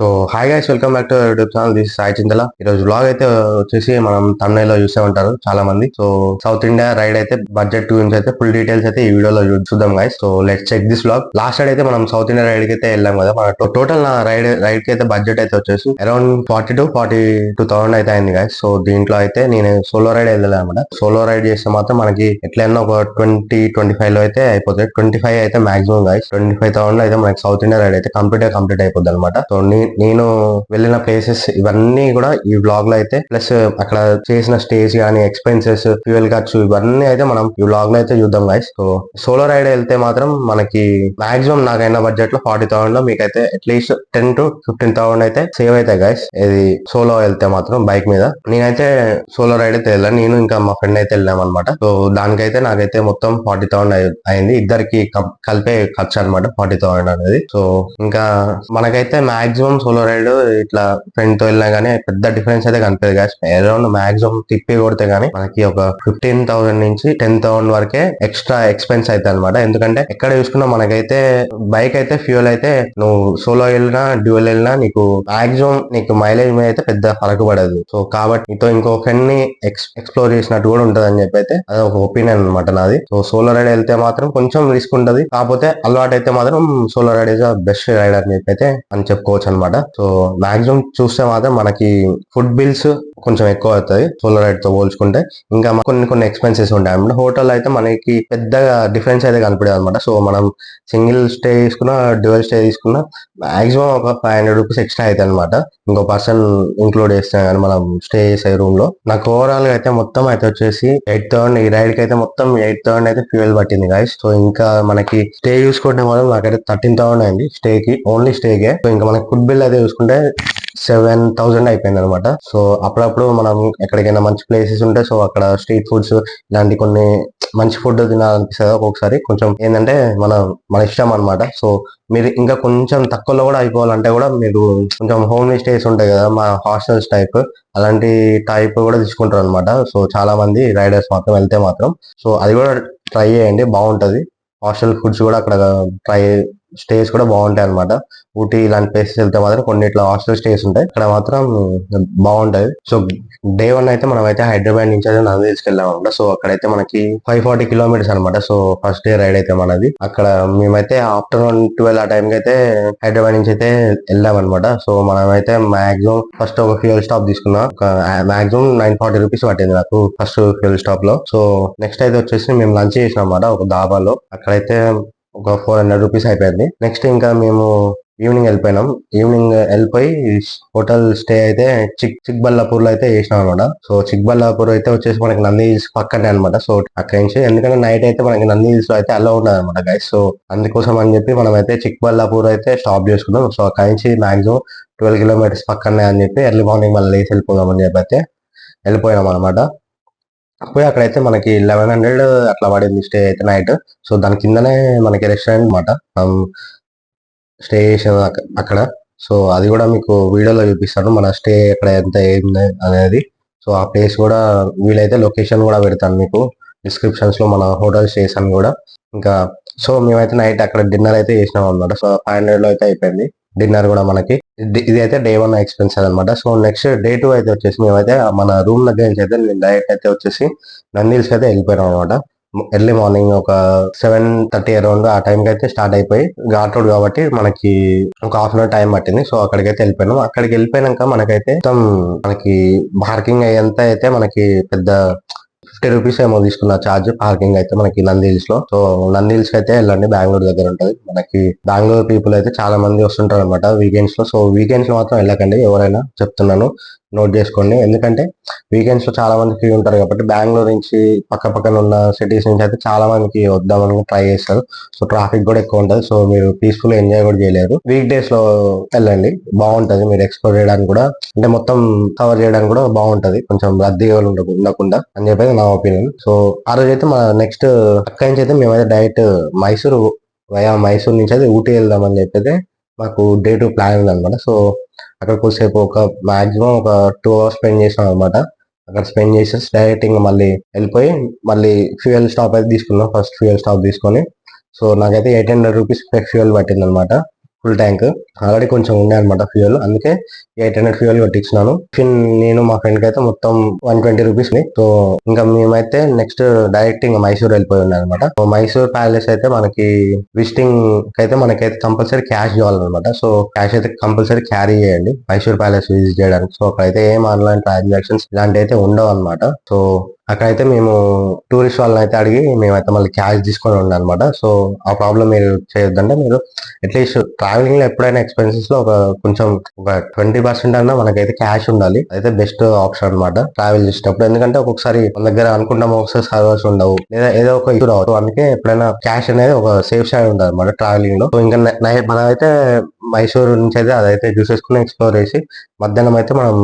So hi guys, welcome back to YouTube channel. This Sai Chintala. ఈ రోజు blog అయితే వచ్చేసి మనం thumbnail లో చూసే ఉంటారు చాలా మంది. సో సౌత్ ఇండియా రైడ్ అయితే బడ్జెట్ గురించి అయితే ఫుల్ డీటెయిల్స్ అయితే ఈ వీడియోలో చూద్దాం guys. So let's check this blog. Last ride అయితే మనం సౌత్ ఇండియా రైడ్ కి అయితే వెళ్ళాం కదా. మన టోటల్ నా రైడ్ కి అయితే బడ్జెట్ అయితే వచ్చేసి అరౌండ్ 42,000 అయితే అయింది గైస్. సో దీంట్లో అయితే నేను సోలో రైడ్ వెళ్ళాను అనమాట. సోలో రైడ్ చేస్తే మాత్రం మనకి ఎట్లయినా ఒక 20-25 లో అయితే అయిపోతుంది. 25 అయితే మాక్సిమం గైస్. 25,000 లో అయితే మనకి సౌత్ ఇండియా రైడ్ అయితే కంప్లీట్ అయిపోద్ది అనమాట. సో నేను వెళ్ళిన ప్లేసెస్ ఇవన్నీ కూడా ఈ బ్లాగ్ లో అయితే, ప్లస్ అక్కడ చేసిన స్టేస్ గానీ, ఎక్స్పెన్సెస్, ఫ్యూయల్ ఖర్చు, ఇవన్నీ అయితే మనం ఈ బ్లాగ్ లో అయితే చూద్దాం గైస్. సో సోలో రైడ్ వెళ్తే మాత్రం మనకి మాక్సిమం నాకైన బడ్జెట్ లో 40,000 లో మీకైతే అట్లీస్ట్ 10,000-15,000 అయితే సేవ్ అవుతాయి గైస్. ఇది సోలో వెళ్తే మాత్రం బైక్ మీద. నేనైతే సోలో రైడ్ అయితే వెళ్ళాను. నేను ఇంకా మా ఫ్రెండ్ అయితే వెళ్ళాం అనమాట. సో దానికైతే నాకైతే మొత్తం 40,000 అయింది. ఇద్దరికి కలిపే ఖర్చు అనమాట 40,000 అనేది. సో ఇంకా మనకైతే మాక్సిమం సోలో రైడ్ ఇట్లా ఫ్రెండ్ తో వెళ్ళినా గానీ పెద్ద డిఫరెన్స్ అయితే కనిపించదు గాయస్. అరౌండ్ మాక్సిమం తిప్పి కొడితే గానీ మనకి ఒక 15,000 నుంచి 10,000 వరకే ఎక్స్ట్రా ఎక్స్పెన్స్ అయితే అనమాట. ఎందుకంటే ఎక్కడ చూసుకున్నా మనకైతే బైక్ అయితే ఫ్యూయల్ అయితే నువ్వు సోలో వెళ్ళినా డ్యూయల్ వెళ్ళినా నీకు మాక్సిమం నీకు మైలేజ్ మీద అయితే పెద్ద ఫరక్ పడదు. సో కాబట్టి నీతో ఇంకో ఫ్రెండ్ ని ఎక్స్ప్లోర్ చేసినట్టు కూడా ఉంటది అని చెప్పి అయితే అది ఒక ఒపీనియన్ అనమాట నాది. సో సోలో రైడ్ వెళ్తే మాత్రం కొంచెం రిస్క్ ఉంటది. కాకపోతే అలవాటు అయితే మాత్రం solo ride is best ride అని చెప్పి అయితే అని చెప్పుకోవచ్చు అనమాట. సో మాక్సిమం చూస్తే మాత్రం మనకి ఫుడ్ బిల్స్ కొంచెం ఎక్కువ అవుతాయి సోలో రైడ్ తో పోల్చుకుంటే. ఇంకా కొన్ని ఎక్స్పెన్సెస్ ఉంటాయి అనమాట. హోటల్ అయితే మనకి పెద్దగా డిఫరెన్స్ అయితే కనిపించదు అనమాట. సో మనం సింగిల్ స్టే తీసుకున్నా, డ్యూయల్ స్టే తీసుకున్నా మాక్సిమం ఒక 500 రూపీస్ ఎక్స్ట్రా అయితే అనమాట. ఇంకో పర్సన్ ఇంక్లూడ్ చేస్తే కానీ మనం స్టే చేసే రూమ్ లో. నాకు ఓవరాల్ గా అయితే మొత్తం అయితే వచ్చేసి 8,000 ఈ రైడ్ కి అయితే మొత్తం 8,000 అయితే ఫ్యూయల్ పట్టింది గాయస్. సో ఇంకా మనకి స్టే చూసుకుంటే మాత్రం నాకైతే 13,000 అయింది స్టే కి, ఓన్లీ స్టే కే. సో ఇంకా మనకి ఫుడ్ బిల్ అయితే చూసుకుంటే 7,000 అయిపోయింది అనమాట. సో అప్పుడప్పుడు మనం ఎక్కడికైనా మంచి ప్లేసెస్ ఉంటే సో అక్కడ స్ట్రీట్ ఫుడ్స్ ఇలాంటి కొన్ని మంచి ఫుడ్ తినాలనిపిస్తుంది ఒక్కొక్కసారి. కొంచెం ఏంటంటే మన ఇష్టం అనమాట. సో మీరు ఇంకా కొంచెం తక్కువలో కూడా అయిపోవాలంటే కూడా మీరు కొంచెం హోమ్లీ స్టేస్ ఉంటాయి కదా, మా హాస్టల్స్ టైప్, అలాంటి టైప్ కూడా తీసుకుంటారు అనమాట. సో చాలా మంది రైడర్స్ మాత్రం వెళ్తే మాత్రం సో అది కూడా ట్రై చేయండి, బాగుంటది. హాస్టల్ ఫుడ్స్ కూడా అక్కడ స్టేస్ కూడా బాగుంటాయి అనమాట. ఊటీ ఇలాంటి ప్లేసెస్ వెళ్తే మాత్రం కొన్ని ఇట్లా హాస్టల్ స్టేస్ ఉంటాయి, అక్కడ మాత్రం బాగుంటది. సో డే 1 అయితే మనం అయితే హైదరాబాద్ నుంచి అయితే నందిల్స్కి వెళ్ళాం అనమాట. సో అక్కడైతే మనకి 540 కిలోమీటర్స్ అనమాట. సో ఫస్ట్ డే రైడ్ అయితే మనది. అక్కడ మేమైతే ఆఫ్టర్నూన్ 12 ఆ టైంకి అయితే హైదరాబాద్ నుంచి అయితే వెళ్ళాం అనమాట. సో మనమైతే మాక్సిమం ఫస్ట్ ఒక ఫ్యూయల్ స్టాప్ తీసుకున్నాం. మాక్సిమం 940 రూపీస్ పట్టింది నాకు ఫస్ట్ ఫ్యూయల్ స్టాప్ లో. సో నెక్స్ట్ అయితే వచ్చేసి మేము లంచ్ చేసినాం అనమాట ఒక దాబాలో. అక్కడైతే ఒక 400 రూపీస్ అయిపోయింది. నెక్స్ట్ ఇంకా మేము ఈవినింగ్ వెళ్ళిపోయినాం. ఈవినింగ్ వెళ్ళిపోయి హోటల్ స్టే అయితే చిక్బల్లాపూర్ లో అయితే చేసినాం అనమాట. సో చిక్బల్లాపూర్ అయితే వచ్చేసి మనకి నంది హిల్స్ పక్కనే అనమాట. సో అక్కడి నుంచి ఎందుకంటే నైట్ అయితే మనకి నంది హిల్స్ లో అయితే అలా ఉండదు అనమాట గైస్. సో అందుకోసం అని చెప్పి మనం అయితే చిక్బల్లాపూర్ అయితే స్టాప్ చేసుకున్నాం. సో అక్కడి నుంచి మాక్సిమం 12 కిలోమీటర్స్ పక్కనే అని చెప్పి ఎర్లీ మార్నింగ్ మళ్ళీ లేచి వెళ్ళిపోదాం అని చెప్పి అయితే వెళ్ళిపోయినాం అనమాట. పోయి అక్కడైతే మనకి 1100 అట్లా పడింది స్టే అయితే నైట్. సో దాని కిందనే మనకి రెస్టారెంట్ అనమాట స్టే చేసిన అక్కడ. సో అది కూడా మీకు వీడియోలో చూపిస్తాను, మన స్టే అక్కడ ఎంత ఏంది అనేది. సో ఆ ప్లేస్ కూడా వీలైతే లొకేషన్ కూడా పెడతాను మీకు డిస్క్రిప్షన్స్ లో, మన హోటల్ స్టేస్ అని కూడా. ఇంకా సో మేమైతే నైట్ అక్కడ డిన్నర్ అయితే చేసినాం అనమాట. సో 500 లో అయితే అయిపోయింది డిన్నర్ కూడా మనకి. ఇది అయితే డే 1 ఎక్స్పెన్సెస్ అనమాట. సో నెక్స్ట్ డే 2 అయితే వచ్చేసి మేమైతే మన రూమ్ దగ్గర నుంచి అయితే నేను డైరెక్ట్ అయితే వచ్చేసి నందిల్స్ అయితే వెళ్ళిపోయాం అనమాట. ఎర్లీ మార్నింగ్ ఒక 7:30 అరౌండ్ ఆ టైంకి అయితే స్టార్ట్ అయిపోయి, ఘాట్ రోడ్ కాబట్టి మనకి ఒక హాఫ్ అన్ అవర్ టైం పట్టింది. సో అక్కడికైతే వెళ్ళిపోయినాం. అక్కడికి వెళ్ళిపోయినాక మనకైతే మొత్తం మనకి పార్కింగ్ అయ్యేంత అయితే మనకి పెద్ద 50 రూపీస్ ఏమో తీసుకున్న ఛార్జ్ పార్కింగ్ అయితే మనకి నంది హిల్స్ లో. సో నంది హిల్స్ కి అయితే వెళ్ళండి, బెంగళూరు దగ్గర ఉంటది. మనకి బెంగళూరు పీపుల్ అయితే చాలా మంది వస్తుంటారు అనమాట వీకెండ్స్ లో. సో వీకెండ్స్ లో మాత్రం వెళ్ళకండి, ఎవరైనా చెప్తున్నాను, నోట్ చేసుకోండి. ఎందుకంటే వీకెండ్స్ లో చాలా మంది ఫ్రీ ఉంటారు కాబట్టి బెంగళూరు నుంచి పక్కన ఉన్న సిటీస్ నుంచి అయితే చాలా మందికి వద్దామని ట్రై చేస్తారు. సో ట్రాఫిక్ కూడా ఎక్కువ ఉంటది. సో మీరు పీస్ఫుల్ ఎంజాయ్ కూడా చేయలేరు. వీక్ డేస్ లో వెళ్ళండి, బాగుంటది. మీరు ఎక్స్ప్లోర్ చేయడానికి కూడా, అంటే మొత్తం కవర్ చేయడానికి కూడా బాగుంటది, కొంచెం రద్దీగా ఉండకుండా అని చెప్పేది నా ఒపీనియన్. సో ఆ రోజు అయితే మన నెక్స్ట్ అక్కడి నుంచి అయితే మేమైతే డైరెక్ట్ మైసూర్ నుంచి అయితే ఊటీ వెళ్దామని చెప్పి మాకు డే 2 ప్లాన్ ఉంది అనమాట. సో అక్కడ కొద్దిసేపు ఒక మాక్సిమం ఒక 2 అవర్స్ స్పెండ్ చేసాం అనమాట. అక్కడ స్పెండ్ చేసేసి డైరెక్ట్ ఇంకా మళ్ళీ వెళ్ళిపోయి మళ్ళీ ఫ్యూయల్ స్టాప్ అయితే తీసుకున్నాం. ఫస్ట్ ఫ్యూయల్ స్టాప్ తీసుకొని సో నాకైతే 800 రూపీస్ ఫ్యూయల్ పట్టింది అనమాట. Full tank. ఆల్రెడీ కొంచెం ఉండే అనమాట ఫ్యూయల్, అందుకే 800 ఫ్యూయల్ కొట్టించినాను. నేను మా ఫ్రెండ్ కి అయితే మొత్తం 120 రూపీస్. సో ఇంకా మేమైతే నెక్స్ట్ డైరెక్ట్ ఇంకా మైసూర్ వెళ్ళిపోయి ఉన్నాయి అనమాట. సో మైసూర్ ప్యాలెస్ అయితే మనకి విజిటింగ్ అయితే మనకైతే కంపల్సరీ క్యాష్ కావాలన్నమాట. సో క్యాష్ అయితే కంపల్సరీ క్యారీ చేయండి మైసూర్ ప్యాలెస్ విజిట్ చేయడానికి. సో అక్కడైతే ఏం ఆన్లైన్ ట్రాన్సాక్షన్స్ ఇలాంటి అయితే ఉండవు అనమాట. సో అక్కడైతే మేము టూరిస్ట్ వాళ్ళని అయితే అడిగి మేమైతే మళ్ళీ క్యాష్ తీసుకొని ఉండే అనమాట. సో ఆ ప్రాబ్లం మీరు చేయొద్దంటే, మీరు అట్లీస్ట్ ట్రావెలింగ్ లో ఎప్పుడైనా ఎక్స్పెన్సెస్ లో కొంచెం ఒక 20% అన్నా మనకైతే క్యాష్ ఉండాలి. అయితే బెస్ట్ ఆప్షన్ అనమాట ట్రావెల్ చేసేటప్పుడు. ఎందుకంటే ఒక్కొక్కసారి మన దగ్గర అనుకుంటాం, ఒకసారి సర్వర్స్ ఉండవు, లేదా ఏదో ఒక ఇష్యూ రావచ్చు. అందుకే ఎప్పుడైనా క్యాష్ అనేది ఒక సేఫ్ సైడ్ ఉంటుంది అనమాట ట్రావెలింగ్ లో. సో ఇంకా మనమైతే మైసూర్ నుంచి అయితే అదైతే చూసేసుకుని ఎక్స్ప్లోర్ చేసి మధ్యాహ్నం అయితే మనం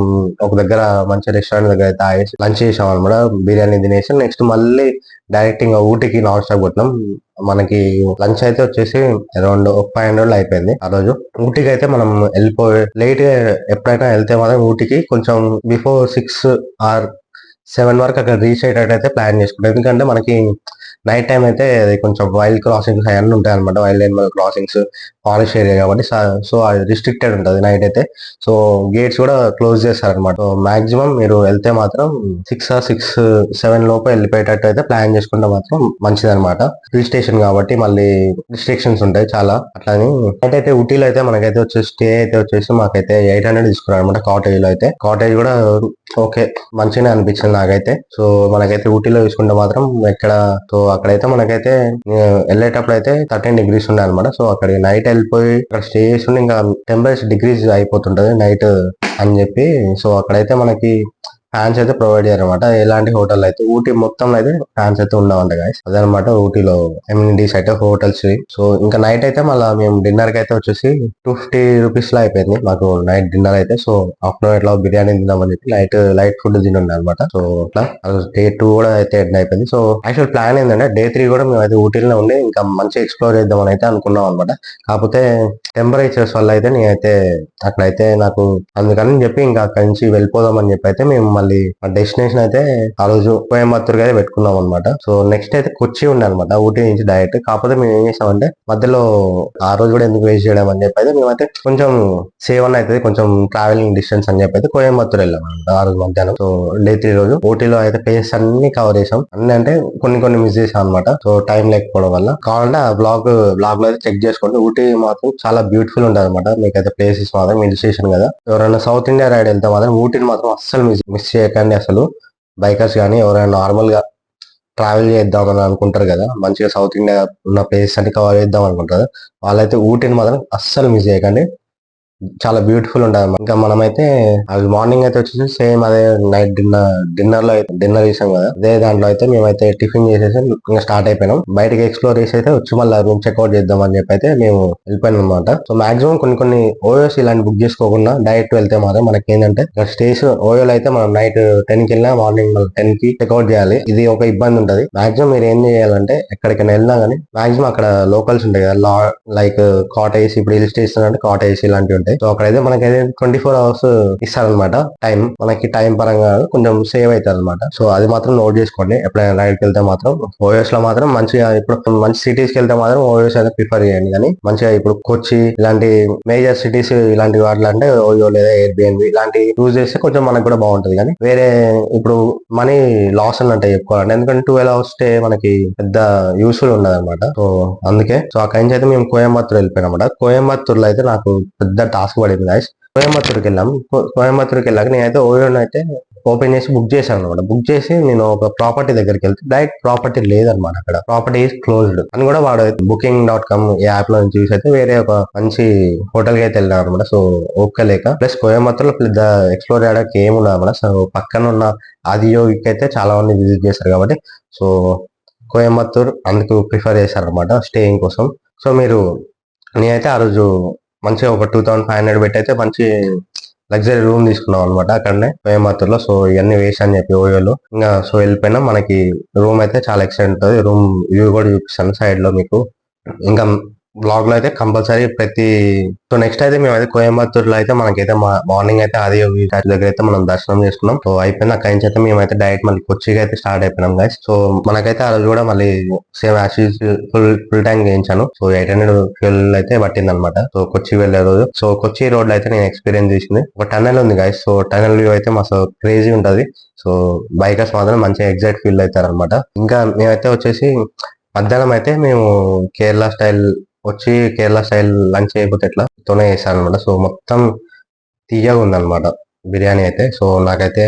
ఒక దగ్గర మంచి రెస్టారెంట్ దగ్గర అయితే ఆగేసి లంచ్ చేసాం అనమాట. బిర్యానీ తినేసి నెక్స్ట్ మళ్ళీ డైరెక్ట్ ఇంకా ఊటీకి నాన్ స్టాప్ కొట్టినాం. మనకి లంచ్ అయితే వచ్చేసి అరౌండ్ 500 అయిపోయింది ఆ రోజు. ఊటీకి అయితే మనం వెళ్ళిపోయి లేట్ గా ఎప్పుడైనా వెళ్తే మాత్రం ఊటీకి కొంచెం బిఫోర్ 6 ఆర్ 7 వరకు అక్కడ రీచ్ అయ్యేటట్టు అయితే ప్లాన్ చేసుకుంటాం. ఎందుకంటే మనకి నైట్ టైం అయితే అది కొంచెం వైల్డ్ క్రాసింగ్స్ అవన్నీ ఉంటాయి అనమాట. Wild animal crossings, forest area కాబట్టి సో అది రిస్ట్రిక్టెడ్ ఉంటుంది నైట్ అయితే. సో గేట్స్ కూడా క్లోజ్ చేస్తారనమాట. సో మాక్సిమం మీరు వెళ్తే మాత్రం 6 7 లోపు వెళ్ళిపోయేటట్టు అయితే ప్లాన్ చేసుకుంటే మాత్రం మంచిది అనమాట. హిల్ స్టేషన్ కాబట్టి మళ్ళీ రిస్ట్రిక్షన్స్ ఉంటాయి చాలా. అట్లాని నైట్ అయితే ఊటీలో అయితే మనకైతే వచ్చేసి స్టే అయితే వచ్చేసి మాకైతే 800 తీసుకున్నారు అనమాట. కాటేజ్ లో అయితే కాటేజ్ కూడా ఓకే మంచిగానే అనిపించింది నాకైతే. సో మనకైతే ఊటీలో చూసుకుంటే మాత్రం ఎక్కడ, సో అక్కడైతే మనకైతే వెళ్ళేటప్పుడు అయితే 13 degrees ఉండే అనమాట. సో అక్కడ నైట్ వెళ్ళిపోయి అక్కడ స్టే చేస్తుండే ఇంకా టెంపరేచర్ డిగ్రీస్ అయిపోతుంటది నైట్ అని చెప్పి. సో అక్కడైతే మనకి ఫ్యాన్స్ అయితే ప్రొవైడ్ చేయాలన్నమాట. ఎలాంటి హోటల్ అయితే ఊటీ మొత్తం అయితే ఫ్యాన్స్ అయితే ఉండవంట గాయస్. అదనమాట ఊటీలో ఎమ్యూనిటీస్ అయితే హోటల్స్. సో ఇంకా నైట్ అయితే మళ్ళీ మేము డిన్నర్ కి అయితే వచ్చేసి 250 రూపీస్ లో అయిపోయింది మాకు నైట్ డిన్నర్ అయితే. సో ఆఫ్టర్నూన్ ఎట్లా బిర్యానీ తిందామని చెప్పి లైట్ ఫుడ్ తినుండే అనమాట. సో అట్లా డే 2 కూడా అయితే ఎండ్ అయిపోయింది. సో యాక్చువల్ ప్లాన్ ఏంటంటే డే 3 కూడా మేము అయితే ఊటీలోనే ఉండి ఇంకా మంచిగా ఎక్స్ప్లోర్ చేద్దామని అయితే అనుకున్నాం అనమాట. కాకపోతే టెంపరేచర్స్ వల్ల అయితే నేనైతే అక్కడైతే నాకు అందుకని చెప్పి ఇంకా అక్కడి నుంచి వెళ్ళిపోదాం అని చెప్పి అయితే మేము మళ్ళీ డెస్టినేషన్ అయితే ఆ రోజు కోయంబత్తూర్ అయితే పెట్టుకున్నాం అనమాట. సో నెక్స్ట్ అయితే కొచ్చి ఉండే అనమాట ఊటీ నుంచి డైరెక్ట్. కాకపోతే మేము ఏం చేసామంటే మధ్యలో ఆ రోజు కూడా ఎందుకు వేస్ట్ చేయడం అని చెప్పి అయితే మేమైతే కొంచెం సేవ్ అన్న అవుతుంది, కొంచెం ట్రావెలింగ్ డిస్టెన్స్ అని చెప్పి అయితే కోయంబత్తూర్ వెళ్ళాం అనమాట ఆ రోజు మధ్యాహ్నం. సో డే 3 రోజు ఊటీలో అయితే ప్లేసెస్ అన్ని కవర్ చేసాం. అన్ని అంటే కొన్ని మిస్ చేసాం అనమాట. సో టైం లేకపోవడం వల్ల. కావాలంటే ఆ బ్లాగ్ లో అయితే చెక్ చేసుకోండి. ఊటీ మాత్రం చాలా బ్యూటిఫుల్ ఉంటుంది అనమాట. మీకైతే ప్లేసెస్ మాత్రం హిల్ స్టేషన్ కదా. ఎవరైనా సౌత్ ఇండియా రైడ్ వెళ్తే మాత్రం ఊటీని మాత్రం అస్సలు మిస్ చేయకండి అసలు. బైకర్స్ కానీ ఎవరైనా నార్మల్ గా ట్రావెల్ చేద్దామని అనుకుంటారు కదా, మంచిగా సౌత్ ఇండియా ఉన్న ప్లేస్ అన్ని కవర్ చేద్దాం అనుకుంటారు, వాళ్ళైతే ఊటీని మాత్రం అస్సలు మిస్ చేయకండి. చాలా బ్యూటిఫుల్ ఉంటుంది అన్నమాట. ఇంకా మనమైతే అది మార్నింగ్ అయితే వచ్చేసి సేమ్ అదే నైట్ డిన్నర్ లో అయితే డిన్నర్ చేసాం కదా, అదే దాంట్లో అయితే మేమైతే టిఫిన్ చేసేసి ఇంకా స్టార్ట్ అయిపోయినాం. బయటకి ఎక్స్ప్లోర్ చేసి అయితే వచ్చి మళ్ళీ రూమ్ చెక్అౌట్ చేద్దాం అని చెప్పి అయితే మేము వెళ్ళిపోయినాం అనమాట. సో మాక్సిమం కొన్ని ఓయోస్ ఇలాంటి బుక్ చేసుకోకుండా డైరెక్ట్ వెళ్తే మాత్రం మనకి ఏంటంటే స్టేస్ ఓయోలో అయితే మనం నైట్ 10 కి వెళ్ళినా మార్నింగ్ 10 కి చెక్అౌట్ చేయాలి. ఇది ఒక ఇబ్బంది ఉంటుంది. మాక్సిమం మీరు ఏం చేయాలంటే ఎక్కడికైనా వెళ్ళినా కానీ మాక్సిమం అక్కడ లోకల్స్ ఉంటాయి కదా, లైక్ కాటేజ్, ఇప్పుడు హిల్ స్టేషన్ అంటే కాటేజ్ ఇలాంటివి ఉంటాయి. సో అక్కడైతే మనకైతే 24 hours ఇస్తారనమాట టైం. మనకి టైం పరంగా కొంచెం సేవ్ అవుతుంది అనమాట. సో అది మాత్రం నోట్ చేసుకోండి. ఎప్పుడైనా రైడ్కి వెళ్తే మాత్రం ఓఎస్ లో మాత్రం మంచిగా, ఇప్పుడు మంచి సిటీస్ కి వెళ్తే మాత్రం ఓఎస్ అయితే ప్రిఫర్ చేయండి. కానీ మంచిగా ఇప్పుడు కొచ్చి ఇలాంటి మేజర్ సిటీస్ ఇలాంటి వాటిలో అంటే ఓయో లేదా ఎయిర్బిఎన్బి ఇలాంటి యూజ్ చేస్తే కొంచెం మనకు కూడా బాగుంటుంది. కానీ వేరే ఇప్పుడు మనీ లాస్ అన్నట్టు చెప్పుకోవాలంటే, ఎందుకంటే 12 hours స్టే మనకి పెద్ద యూస్ఫుల్ ఉండదు అనమాట. సో అందుకే సో అక్కడి నుంచి అయితే మేము కోయంబత్తూర్ వెళ్ళిపోయినాం అనమాట. కోయంబత్తూర్ లో అయితే నాకు పెద్ద టాస్క్ పడింది గాయస్. కోయంబత్తూర్కి వెళ్ళాం. కోయంబత్తూర్కి వెళ్ళాక నేనైతే ఓయోని అయితే ఓపెన్ చేసి బుక్ చేశాను అనమాట. బుక్ చేసి నేను ఒక ప్రాపర్టీ దగ్గరికి వెళ్తే డైరెక్ట్ ప్రాపర్టీ లేదనమాట, అక్కడ ప్రాపర్టీ ఈజ్ క్లోజ్డ్ అని కూడా వాడు Booking.com ఈ యాప్ లో నుంచి చూసి అయితే వేరే ఒక మంచి హోటల్ కి అయితే వెళ్ళాను అనమాట. సో ఒక్కలేక ప్లస్ కోయంబత్తూర్ లో పెద్ద ఎక్స్ప్లోర్ చేయడానికి ఏముండదు అనమాట. సో పక్కన ఉన్న ఆదియోగికి అయితే చాలా మంది విజిట్ చేశారు కాబట్టి సో కోయంబత్తూర్ అందుకు ప్రిఫర్ చేశారనమాట స్టేయింగ్ కోసం. సో మీరు నేనైతే ఆ రోజు మంచిగా ఒక 2500 పెట్టి అయితే మంచి లగ్జరీ రూమ్ తీసుకున్నాం అనమాట అక్కడనే కోయంబత్తూర్ లో. సో ఇవన్నీ వేస్ట్ అని చెప్పి ఓయోలో ఇంకా సో వెళ్ళిపోయినా మనకి రూమ్ అయితే చాలా ఎక్సలెంట్ ఉంటుంది. రూమ్ వ్యూ కూడా చూపిస్తాను సైడ్ లో మీకు. ఇంకా బ్లాగ్ లో అయితే కంపల్సరీ సో నెక్స్ట్ అయితే మేమైతే కోయంబత్తూరులో అయితే మనకైతే మార్నింగ్ అయితే ఆది యోగి దగ్గర అయితే మనం దర్శనం చేసుకున్నాం. సో అయిపోయింది. అక్కడి నుంచి అయితే మేమైతే డైరెక్ట్ మళ్ళీ కొచ్చికి అయితే స్టార్ట్ అయిపోయినాం గైస్. సో మనకైతే ఆ రోజు కూడా మళ్ళీ సేమ్ యాజ్ ఫుల్ ట్యాంక్ చేయించాను. సో 800 ఫ్యూల్ అయితే పట్టింది అనమాట. సో కొచ్చి వెళ్లే రోజు. సో కొచ్చి రోడ్ లో అయితే నేను ఎక్స్పీరియన్స్ చేసింది ఒక టన్నెల్ ఉంది గైస్. సో టన్నెల్ వ్యూ అయితే మస్తు క్రేజీ ఉంటది. సో బైకర్స్ మాత్రం మంచిగా ఎగ్జైట్ ఫీల్ అవుతారు అనమాట. ఇంకా మేమైతే వచ్చేసి మధ్యాహ్నం అయితే మేము కేరళ స్టైల్ లంచ్ చేయకపోతే ఎట్లా తోనే చేశాను అనమాట. సో మొత్తం తీయగా ఉందన్నమాట బిర్యానీ అయితే. సో నాకైతే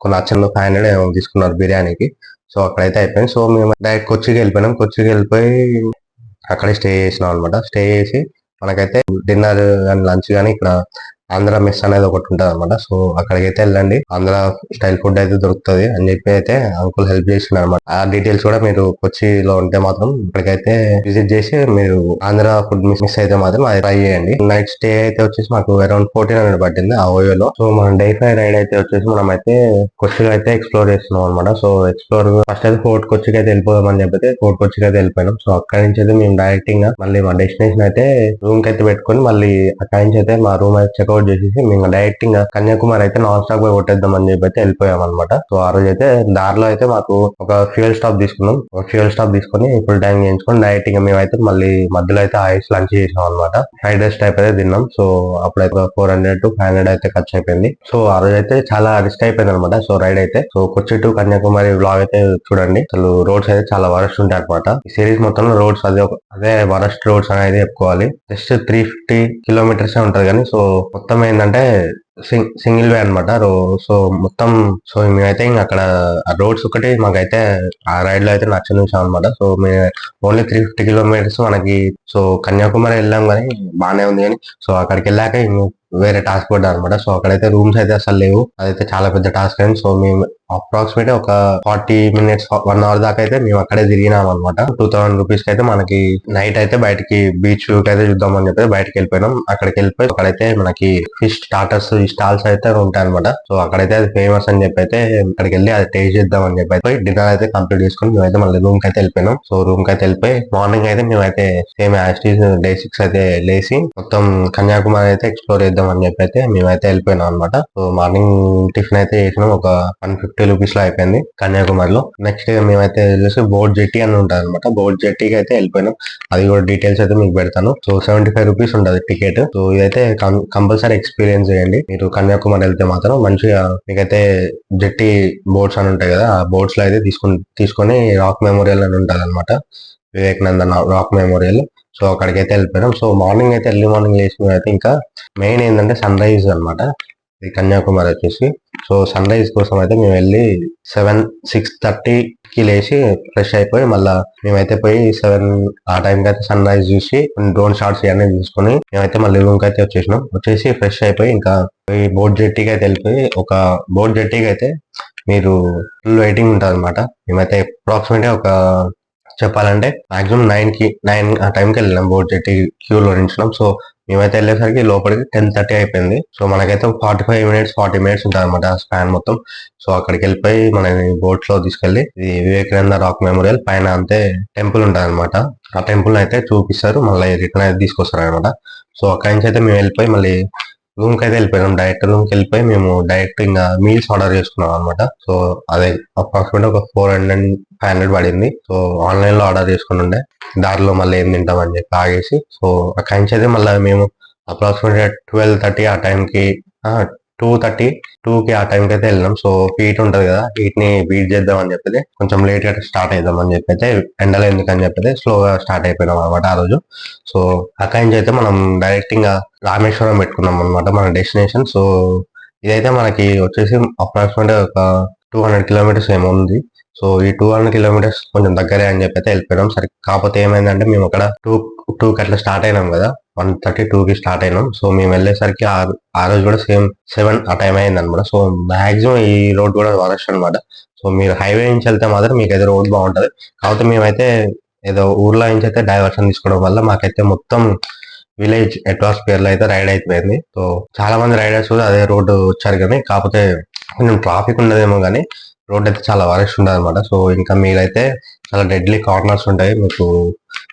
కొన్ని నచ్చింది. 500 ఏమో తీసుకున్నారు బిర్యానీకి. సో అక్కడైతే అయిపోయింది. సో మేము డైరెక్ట్ కొచ్చికి వెళ్ళిపోయినాం. కొచ్చికి వెళ్ళిపోయి అక్కడే స్టే చేసినాం అనమాట. స్టే చేసి మనకైతే డిన్నర్ కానీ లంచ్ కానీ ఇక్కడ ఆంధ్ర మెస్ అనేది ఒకటి ఉంటుంది అనమాట. సో అక్కడికైతే వెళ్ళండి, ఆంధ్ర స్టైల్ ఫుడ్ అయితే దొరుకుతుంది అని చెప్పి అయితే అంకుల్ హెల్ప్ చేస్తున్నారు అనమాట. ఆ డీటెయిల్స్ కూడా మీరు కొచ్చిలో ఉంటే మాత్రం ఇక్కడికైతే విజిట్ చేసి మీరు ఆంధ్ర ఫుడ్ మిస్ అయితే మాత్రం అది ట్రై చేయండి. నైట్ స్టే అయితే వచ్చేసి మాకు అరౌండ్ 1400 పట్టింది ఆ ఓయోలో. సో మనం డే 5 రైడ్ అయితే వచ్చేసి మనం అయితే కొచ్చిలో అయితే ఎక్స్ప్లోర్ చేస్తున్నాం అనమాట. సో ఎక్స్ప్లోర్ ఫస్ట్ అయితే ఫోర్ట్ కొచ్చికి అయితే వెళ్ళిపోదామని చెప్పి ఫోర్ట్ కొచ్చికి అయితే వెళ్ళిపోయినాం. సో అక్కడి నుంచి అయితే మేము డైరెక్టింగ్ గా మళ్ళీ మా డెస్టినేషన్ అయితే రూమ్ కి అయితే పెట్టుకొని మళ్ళీ అక్కడి నుంచి అయితే మా రూమ్ అయితే చెక్అౌట్ చేసేసి మేము డైరెక్ట్ గా కన్యాకుమారి అయితే నాన్ స్టాప్ పోయి కొట్టేద్దాం అని చెప్పి అయితే వెళ్ళిపోయాం అనమాట. సో ఆ రోజు అయితే దారిలో అయితే మాకు ఒక ఫ్యూయల్ స్టాప్ తీసుకున్నాం. ఒక ఫ్యూయల్ స్టాప్ తీసుకొని ఫుల్ ట్యాంక్ చేయించుకొని డైరెక్ట్ గా మేమైతే మళ్ళీ మధ్యలో అయితే ఐస్ లంచ్ చేసాం అనమాట. ఫ్రైడ్ రైస్ టైప్ అయితే తిన్నాం. సో అప్పుడైతే 400 to 500 అయితే ఖర్చు అయిపోయింది. సో ఆ రోజు అయితే చాలా రిస్క్ అయిపోయింది అనమాట. సో రైడ్ అయితే so Kochi to Kanyakumari vlog అయితే చూడండి. అసలు రోడ్స్ అయితే చాలా వరస్ట్ ఉంటాయి అనమాట. ఈ సిరీస్ మొత్తంలో రోడ్స్ అదే వరస్ట్ రోడ్స్ అనేది చెప్పుకోవాలి. జస్ట్ 350 కిలోమీటర్స్ ఉంటది కానీ సో మొత్తం ఏంటంటే సింగిల్ వే అనమాట. సో మొత్తం సో మేమైతే ఇంకా అక్కడ ఆ రోడ్స్ ఒకటి మాకైతే ఆ రైడ్ లో అయితే నచ్చని విషయం అనమాట. సో మేము ఓన్లీ 350 కిలోమీటర్స్ మనకి సో కన్యాకుమారి వెళ్ళాం కానీ బాగానే ఉంది కానీ సో అక్కడికి వెళ్ళాక వేరే టాస్క్ పడ్డా అనమాట. సో అక్కడైతే రూమ్స్ అయితే అసలు లేవు. అదైతే చాలా పెద్ద టాస్క్ అయింది. సో మేము అప్రాక్సిమేట్ ఒక 40 minutes 1 hour దాకా అయితే మేము అక్కడే తిరిగినాం అనమాట. 2000 రూపీస్ కి అయితే మనకి నైట్ అయితే బయటకి బీచ్ అయితే చూద్దాం అని చెప్పి బయటకి వెళ్ళిపోయినాం. అక్కడికి వెళ్ళిపోయి అక్కడైతే మనకి ఫిష్ స్టార్టర్స్ ఈ స్టాల్స్ అయితే ఉంటాయి అనమాట. సో అక్కడైతే అది ఫేమస్ అని చెప్పి అయితే అక్కడికి వెళ్ళి అది టేస్ట్ చేద్దాం అని చెప్పి అయితే డిన్నర్ అయితే కంప్లీట్ చేసుకుని మేమైతే మళ్ళీ రూమ్ కి అయితే వెళ్ళిపోయినాం. సో రూమ్ కి అయితే వెళ్ళిపోయి మార్నింగ్ అయితే మేమైతే సేమ్ యాస్టీస్ డే 6 అయితే లేసి మొత్తం కన్యాకుమారి అయితే ఎక్స్ప్లోర్ చేద్దాం అని చెప్పి అయితే మేమైతే వెళ్ళిపోయినాం అనమాట. సో మార్నింగ్ టిఫిన్ అయితే చేసినాం. ఒక 150 రూపీస్ లో అయిపోయింది కన్యాకుమారిలో. నెక్స్ట్ మేమైతే వెళ్ళేసి బోట్ జెట్టి అని ఉంటుంది అనమాట. బోట్ జెట్టీకి అయితే వెళ్ళిపోయినాం. అది కూడా డీటెయిల్స్ అయితే మీకు పెడతాను. సో 75 రూపీస్ ఉంటుంది టికెట్. సో ఇదైతే కంపల్సరీ ఎక్స్పీరియన్స్ చేయండి మీరు కన్యాకుమారి వెళ్తే మాత్రం. మంచిగా మీకైతే జెట్టి బోట్స్ అని ఉంటాయి కదా, ఆ బోట్స్ లో అయితే తీసుకొని రాక్ మెమోరియల్ అని ఉంటుంది అనమాట. Vivekananda rock memorial. సో అక్కడికైతే వెళ్ళిపోయినాం. సో మార్నింగ్ అయితే ఎర్లీ మార్నింగ్ లేచి అయితే ఇంకా మెయిన్ ఏంటంటే సన్ రైజ్ అనమాట ఇది కన్యాకుమారి వచ్చేసి. సో సన్ రైజ్ కోసం అయితే మేము వెళ్ళి 6:30కి లేచి ఫ్రెష్ అయిపోయి మళ్ళా మేమైతే పోయి 7 ఆ టైంకి అయితే సన్ రైజ్ చూసి డ్రోన్ షాట్స్ ఇవన్నీ చూసుకొని మేమైతే మళ్ళీ రూమ్ కి అయితే వచ్చేసి ఫ్రెష్ అయిపోయి ఇంకా బోట్ జెట్టీకి అయితే వెళ్ళిపోయి ఒక బోట్ జెట్టీకి అయితే మీరు ఫుల్ వెయిటింగ్ ఉంటుంది అనమాట. మేమైతే అప్రాక్సిమేట్ ఒక చెప్పాలంటే మాక్సిమం 9 ఆ టైంకి వెళ్ళినాం. బోట్ జెట్టి క్యూలో నించున్నాం. సో మేమైతే వెళ్ళేసరికి లోపలికి 10:30 అయిపోయింది. సో మనకైతే 45 minutes 40 minutes ఉంటుంది అనమాట స్పాన్ మొత్తం. సో అక్కడికి వెళ్ళిపోయి మన బోట్ లో తీసుకెళ్లి ఇది వివేకానంద రాక్ మెమోరియల్ పైన అంతే టెంపుల్ ఉంటుంది అనమాట. ఆ టెంపుల్ అయితే చూపిస్తారు, మళ్ళీ రిటర్న్ అయితే తీసుకొస్తారు అనమాట. సో అక్కడి నుంచి అయితే మేము వెళ్ళిపోయి మళ్ళీ రూమ్ కి అయితే వెళ్ళిపోయినాం. డైరెక్ట్ రూమ్ కి వెళ్ళిపోయి మేము డైరెక్ట్ ఇంకా మీల్స్ ఆర్డర్ చేసుకున్నాం అనమాట. సో అదే అప్రాక్సిమేట్ ఒక 400-500 పడింది. సో ఆన్లైన్ లో ఆర్డర్ చేసుకుని ఉండే దారిలో మళ్ళీ ఏం తింటామని చెప్పి ఆగేసి సో అక్కడి నుంచి అయితే మళ్ళీ మేము అప్రాక్సిమేట్ 12:30 ఆ టైంకి 2:32కి ఆ టైంకి అయితే వెళ్ళినాం. సో హీట్ ఉంటది కదా, హీట్ ని బీట్ చేద్దాం అని చెప్పి కొంచెం లేట్ గా స్టార్ట్ అవుదాం అని చెప్పి అయితే ఎండలో ఎందుకని చెప్పి స్లోగా స్టార్ట్ అయిపోయినాం అనమాట ఆ రోజు. సో అక్కడి నుంచి అయితే మనం డైరెక్ట్ గా రామేశ్వరం పెట్టుకున్నాం అనమాట మన డెస్టినేషన్. సో ఇదైతే మనకి వచ్చేసి అప్రాక్సిమేట్ ఒక 200 కిలోమీటర్స్ ఏమో ఉంది. సో ఈ 200 కిలోమీటర్స్ కొంచెం దగ్గరే అని చెప్పి అయితే వెళ్ళిపోయినాం. సరే కాకపోతే ఏమైందంటే మేము అక్కడ 2కి అట్లా స్టార్ట్ అయినాం కదా, 1:32కి స్టార్ట్ అయినాం. సో మేము వెళ్ళేసరికి ఆ రోజు కూడా సేమ్ 7 ఆ టైం అయింది అనమాట. సో మాక్సిమం ఈ రోడ్ కూడా వరస్ట్ అనమాట. సో మీరు హైవే నుంచి వెళ్తే మాత్రం మీకు అయితే రోడ్ బాగుంటది. కాకపోతే మేమైతే ఏదో ఊర్లో నుంచి అయితే డైవర్షన్ తీసుకోవడం వల్ల మాకైతే మొత్తం విలేజ్ అట్మాస్ఫియర్ లో అయితే రైడ్ అయిపోయింది. సో చాలా మంది రైడర్స్ కూడా అదే రోడ్డు వచ్చారు కానీ కాకపోతే కొంచెం ట్రాఫిక్ ఉండదేమో కానీ రోడ్ అయితే చాలా వరస్ట్ ఉండదు అనమాట. సో ఇంకా మీరైతే చాలా డెడ్లీ కార్నర్స్ ఉంటాయి. మీకు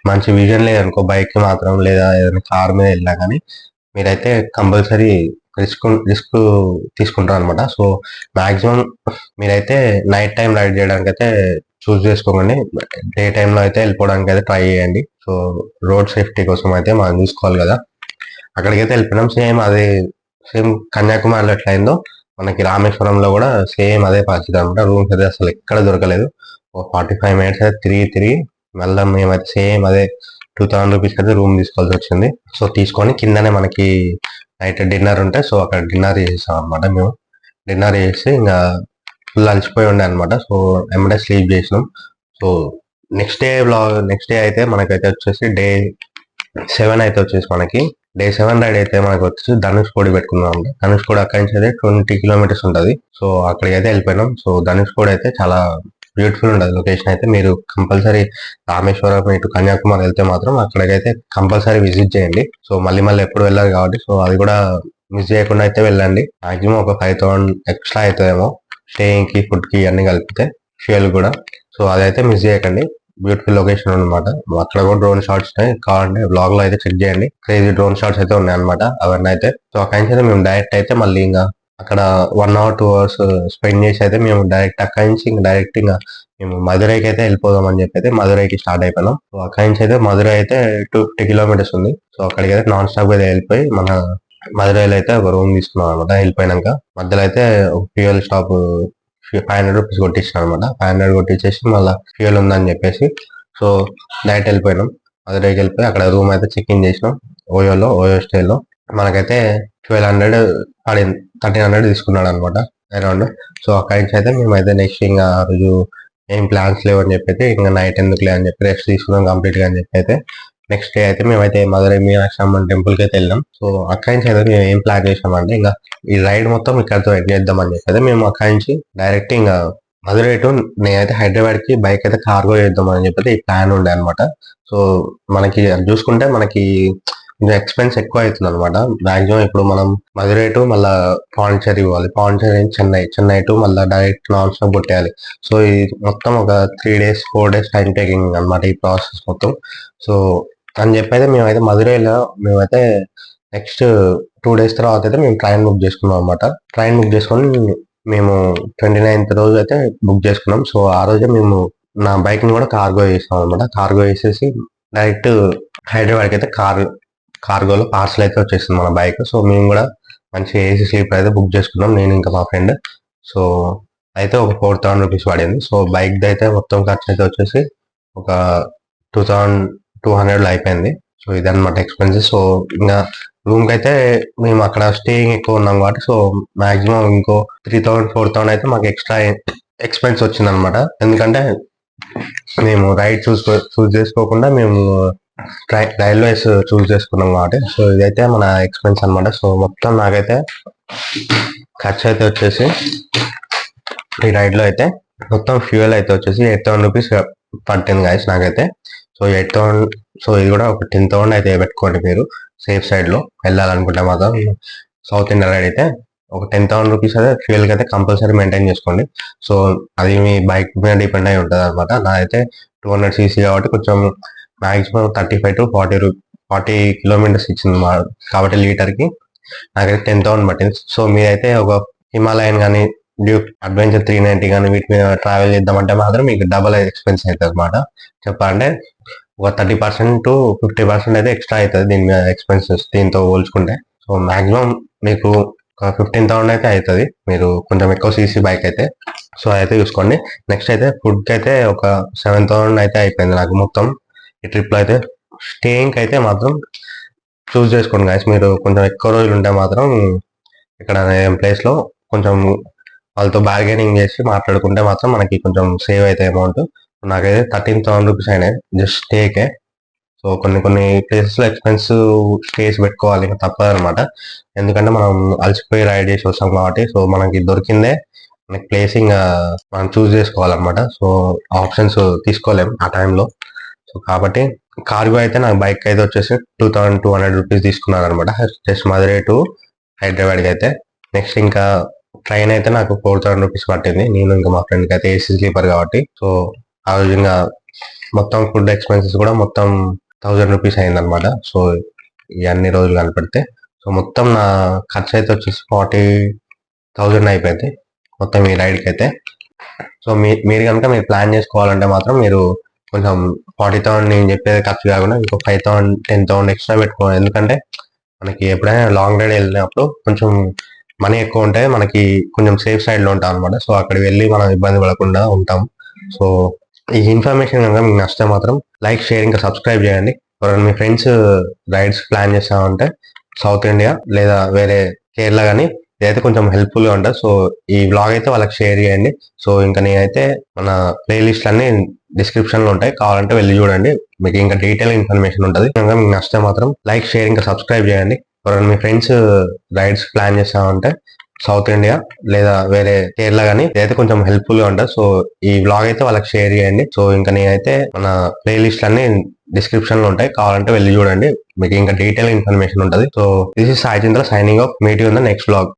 మంచి విజన్ లేదనుకో బైక్ మాత్రం లేదా ఏదైనా కార్ మీద వెళ్ళినా కానీ మీరైతే కంపల్సరీ రిస్క్ తీసుకుంటారు అనమాట. సో మాక్సిమం మీరైతే నైట్ టైం రైడ్ చేయడానికి అయితే చూస్ చేసుకోకండి. డే టైంలో అయితే వెళ్ళిపోవడానికి అయితే ట్రై చేయండి. సో రోడ్ సేఫ్టీ కోసం అయితే మనం చూసుకోవాలి కదా. అక్కడికైతే వెళ్ళిపోయినాం. సేమ్ కన్యాకుమారిలో ఎట్లా అయిందో మనకి రామేశ్వరంలో కూడా సేమ్ అదే పరిస్థితి అనమాట. రూమ్స్ అయితే అసలు ఎక్కడ దొరకలేదు. 45 మినిట్స్ అయితే తిరిగి మళ్ళీ మేమైతే సేమ్ అదే 2000 రూపీస్ అయితే రూమ్ తీసుకోవాల్సి వచ్చింది. సో తీసుకొని కిందనే మనకి నైట్ డిన్నర్ ఉంటే సో అక్కడ డిన్నర్ చేసేసాం అనమాట. మేము డిన్నర్ చేసి ఇంకా ఫుల్ అలసిపోయి ఉండే అనమాట. సో ఎమ్మటే స్లీప్ చేసినాం. సో నెక్స్ట్ డే అయితే మనకైతే వచ్చేసి డే 7 అయితే వచ్చేసి మనకి డే 7 రైడ్ అయితే మనకి వచ్చేసి ధనుష్కోడి పెట్టుకున్నాం అండి. ధనుష్కోడి అక్కడి నుంచి అయితే 20 కిలోమీటర్స్ ఉంటుంది. సో అక్కడికి అయితే వెళ్ళిపోయినాం. సో ధనుష్కోడి అయితే చాలా బ్యూటిఫుల్ ఉండదు లొకేషన్ అయితే. మీరు కంపల్సరీ రామేశ్వరం ఇటు కన్యాకుమారి వెళ్తే మాత్రం అక్కడికైతే కంపల్సరీ విజిట్ చేయండి. సో మళ్ళీ ఎప్పుడు వెళ్ళాలి కాబట్టి సో అది కూడా మిస్ చేయకుండా అయితే వెళ్ళండి. మాక్సిమం ఒక 5000 ఎక్స్ట్రా అవుతుందేమో స్టేయింగ్ కి ఫుడ్ కి అన్ని కలిపితే, ఫ్యూయల్ కూడా. సో అదైతే మిస్ చేయకండి. బ్యూటిఫుల్ లొకేషన్ అనమాట. అక్కడ కూడా డ్రోన్ షాట్స్ కావాలంటే బ్లాగ్ లో అయితే చెక్ చేయండి. క్రేజీ డ్రోన్ షాట్స్ అయితే ఉన్నాయి అనమాట అవన్నీ అయితే. సో అక్కడి నుంచి అయితే మేము డైరెక్ట్ అయితే మళ్ళీ ఇంకా అక్కడ 1 అవర్ 2 అవర్స్ స్పెండ్ చేసి అయితే మేము డైరెక్ట్ అక్కడి నుంచి ఇంకా మేము మధురైకి అయితే వెళ్ళిపోదాం అని చెప్పి అయితే మధురైకి స్టార్ట్ అయిపోయినాం. సో అక్కడి నుంచి అయితే మధురై అయితే 250 కిలోమీటర్స్ ఉంది. సో అక్కడికి అయితే నాన్ స్టాప్ అయితే వెళ్ళిపోయి మన మధురైలో అయితే ఒక రూమ్ తీసుకున్నాం అనమాట. వెళ్ళిపోయినాక మధ్యలో అయితే ఒక ఫ్యూయల్ స్టాప్ 500 రూపీస్ కొట్టించాను అనమాట. 500 కొట్టించేసి మళ్ళీ ఫ్యూయల్ ఉందని చెప్పేసి సో డైరెక్ట్ వెళ్ళిపోయినాం. మధురైకి వెళ్ళిపోయి అక్కడ రూమ్ అయితే చెక్ ఇన్ చేసినాం. ఓయో స్టేలో మనకైతే 1200 పడింది. 1300 తీసుకున్నాడు అనమాట అరౌండ్. సో అక్కడి నుంచి అయితే మేమైతే నెక్స్ట్ ఇంకా ఆ రోజు ఏం ప్లాన్స్ లేవు అని చెప్పి అయితే ఇంకా నైట్ ఎందుకులే అని చెప్పి రెస్ట్ తీసుకున్నాం కంప్లీట్ గా అని చెప్పి అయితే నెక్స్ట్ డే అయితే మేమైతే మధురై మీనాక్షి అమ్మన్ టెంపుల్ కి అయితే వెళ్ళాం. సో అక్కడి నుంచి అయితే మేము ఏం ప్లాన్ చేసామంటే ఇంకా ఈ రైడ్ మొత్తం ఇక్కడతో ఎండ్ చేద్దాం అని చెప్పి అయితే మేము అక్కడి నుంచి డైరెక్ట్ ఇంకా మధురై టు నేనైతే హైదరాబాద్ కి బైక్ అయితే కార్గో చేద్దాం అని చెప్పి ఈ ప్లాన్ ఉండే అనమాట. సో మనకి చూసుకుంటే మనకి కొంచెం ఎక్స్పెన్స్ ఎక్కువ అవుతుంది అనమాట. మాక్సిమం ఇప్పుడు మనం మధురై టు మళ్ళీ పాండిచ్చేరి పోవాలి. పాండిచ్చేరి నుంచి చెన్నై టు మళ్ళీ డైరెక్ట్ నాన్ స్టాప్ కొట్టేయాలి. సో ఇది మొత్తం ఒక 3 days 4 days టైం టేకింగ్ అనమాట ఈ ప్రాసెస్ మొత్తం. సో అని చెప్పి అయితే మధురైలో మేమైతే నెక్స్ట్ 2 days తర్వాత అయితే మేము ట్రైన్ బుక్ చేసుకున్నాం అనమాట. ట్రైన్ బుక్ చేసుకొని మేము 29th రోజు అయితే బుక్ చేసుకున్నాం. సో ఆ రోజే మేము నా బైక్ ని కూడా కార్గో చేసాం అనమాట. కార్గో వేసేసి డైరెక్ట్ హైదరాబాద్కి అయితే కార్గోలో పార్సల్ అయితే వచ్చేసింది మన బైక్. సో మేము కూడా మంచి ఏసీ స్లీపర్ అయితే బుక్ చేసుకున్నాం నేను ఇంకా మా ఫ్రెండ్. సో అయితే ఒక 4000 రూపీస్ పడింది. సో బైక్ అయితే మొత్తం ఖర్చు అయితే వచ్చేసి ఒక 2200 అయిపోయింది. సో ఇదన్నమాట ఎక్స్పెన్సెస్. సో ఇంకా రూమ్ కి అయితే మేము అక్కడ స్టేయింగ్ ఎక్కువ ఉన్నాం కాబట్టి సో మాక్సిమం ఇంకో 3000 4000 అయితే మాకు ఎక్స్ట్రా ఎక్స్పెన్స్ వచ్చింది అనమాట. ఎందుకంటే మేము రైడ్ చూస్ చేసుకోకుండా మేము రైల్వేస్ చూస్ చేసుకున్నాం కాబట్టి సో ఇదైతే మన ఎక్స్పెన్స్ అనమాట. సో మొత్తం నాకైతే ఖర్చు అయితే వచ్చేసి ఈ రైడ్ లో అయితే మొత్తం ఫ్యూయల్ అయితే వచ్చేసి 8000 రూపీస్ పట్టింది గాయస్ నాకైతే. సో 8000. సో ఇది కూడా ఒక 10,000 అయితే పెట్టుకోండి మీరు సేఫ్ సైడ్ లో వెళ్ళాలనుకుంటే మాత్రం. సౌత్ ఇండియా రైడ్ అయితే ఒక 10,000 రూపీస్ అయితే ఫ్యూయల్ కి అయితే కంపల్సరీ మెయింటైన్ చేసుకోండి. సో అది మీ బైక్ మీద డిపెండ్ అయి ఉంటుంది అనమాట. నాదైతే 200 cc కాబట్టి కొంచెం మాక్సిమం 35 to 40 కిలోమీటర్స్ ఇచ్చింది కాబట్టి లీటర్ కి నాకైతే 10,000 పట్టింది. సో మీరైతే ఒక హిమాలయన్ కానీ డ్యూక్ అడ్వెంచర్ 390 కానీ వీటి మీద ట్రావెల్ చేద్దామంటే మాత్రం మీకు డబల్ ఎక్స్పెన్స్ అవుతుంది అనమాట. చెప్పాలంటే ఒక 30% to 50% అయితే ఎక్స్ట్రా అవుతుంది దీని మీద ఎక్స్పెన్సెస్ దీంతో పోల్చుకుంటే. సో మాక్సిమం మీకు ఒక 15,000 అయితే అవుతుంది మీరు కొంచెం ఎక్కువ సీసీ బైక్ అయితే. సో అయితే చూసుకోండి. నెక్స్ట్ అయితే ఫుడ్ కి అయితే ఒక 7,000 అయితే అయిపోయింది నాకు మొత్తం ఈ ట్రిప్ లో అయితే. స్టేయింగ్ అయితే మాత్రం చూస్ చేసుకోండి గాయస్. మీరు కొంచెం ఎక్కువ రోజులు ఉంటే మాత్రం ఇక్కడ ప్లేస్ లో కొంచెం వాళ్ళతో బార్గెనింగ్ చేసి మాట్లాడుకుంటే మాత్రం మనకి కొంచెం సేవ్ అయితే అమౌంట్. నాకైతే 13,000 రూపీస్ అయినాయి జస్ట్ స్టేకే. సో కొన్ని ప్లేసెస్ లో ఎక్స్పెన్సివ్ స్టేస్ పెట్టుకోవాలి ఇంకా తప్పదు అనమాట. ఎందుకంటే మనం అలసిపోయి రైడ్ చేసి వస్తాం కాబట్టి సో మనకి దొరికిందే మనకి ప్లేసింగ్ మనం చూస్ చేసుకోవాలన్నమాట. సో ఆప్షన్స్ తీసుకోలేం ఆ టైంలో. సో కాబట్టి కార్గో అయితే నాకు బైక్ అయితే వచ్చేసి 2200 రూపీస్ తీసుకున్నాను అనమాట జస్ట్ మధురై టు హైదరాబాద్కి అయితే. నెక్స్ట్ ఇంకా ట్రైన్ అయితే నాకు 4000 రూపీస్ పట్టింది. నేను ఇంకా మా ఫ్రెండ్కి అయితే ఏసీ స్లీపర్ కాబట్టి సో ఆ రోజు ఇంకా మొత్తం ఫుడ్ ఎక్స్పెన్సెస్ కూడా మొత్తం 1000 రూపీస్ అయిందనమాట. సో ఈ అన్ని రోజులు కనిపెడితే సో మొత్తం నా ఖర్చు అయితే వచ్చేసి 40,000 అయిపోయింది మొత్తం ఈ రైడ్కి అయితే. సో మీరు కనుక మీరు ప్లాన్ చేసుకోవాలంటే మాత్రం మీరు కొంచెం 40,000 నేను చెప్పేది ఖర్చు కాకుండా ఇంకో 5,000 10,000 ఎక్స్ట్రా పెట్టుకోవాలి. ఎందుకంటే మనకి ఎప్పుడైనా లాంగ్ రైడ్ వెళ్ళినప్పుడు కొంచెం మనీ ఎక్కువ ఉంటే మనకి కొంచెం సేఫ్ సైడ్ లో ఉంటాం అనమాట. సో అక్కడికి వెళ్ళి మనం ఇబ్బంది పడకుండా ఉంటాం. సో ఈ ఇన్ఫర్మేషన్ కనుక మీకు నచ్చితే మాత్రం లైక్, షేర్, ఇంకా సబ్స్క్రైబ్ చేయండి. ఎవరైనా మీ ఫ్రెండ్స్ రైడ్స్ ప్లాన్ చేస్తామంటే సౌత్ ఇండియా లేదా వేరే కేరళ కానీ ఇదైతే కొంచెం హెల్ప్ఫుల్ గా ఉంటుంది. సో ఈ వ్లాగ్ అయితే వాళ్ళకి షేర్ చేయండి. సో ఇంకా నేనైతే మన ప్లేలిస్ట్ అన్ని డిస్క్రిప్షన్ లో ఉంటాయి, కావాలంటే వెళ్ళి చూడండి, మీకు ఇంకా డీటెయిల్ ఇన్ఫర్మేషన్ ఉంటుంది. కనుక మీకు నచ్చితే మాత్రం లైక్, షేర్, ఇంకా సబ్స్క్రైబ్ చేయండి. ఎవరైనా మీ ఫ్రెండ్స్ రైడ్స్ ప్లాన్ చేస్తామంటే సౌత్ ఇండియా లేదా వేరే కేరళ కానీ ఇదైతే కొంచెం హెల్ప్ఫుల్ గా ఉంటుంది. సో ఈ వ్లాగ్ అయితే వాళ్ళకి షేర్ చేయండి. సో ఇంకా నేనైతే మన ప్లేలిస్ట్ అన్ని డిస్క్రిప్షన్ లో ఉంటాయి, కావాలంటే వెళ్ళి చూడండి, మీకు ఇంకా డీటెయిల్ ఇన్ఫర్మేషన్ ఉంటుంది. So this is Sai Chandra signing off. Meet you in the next vlog.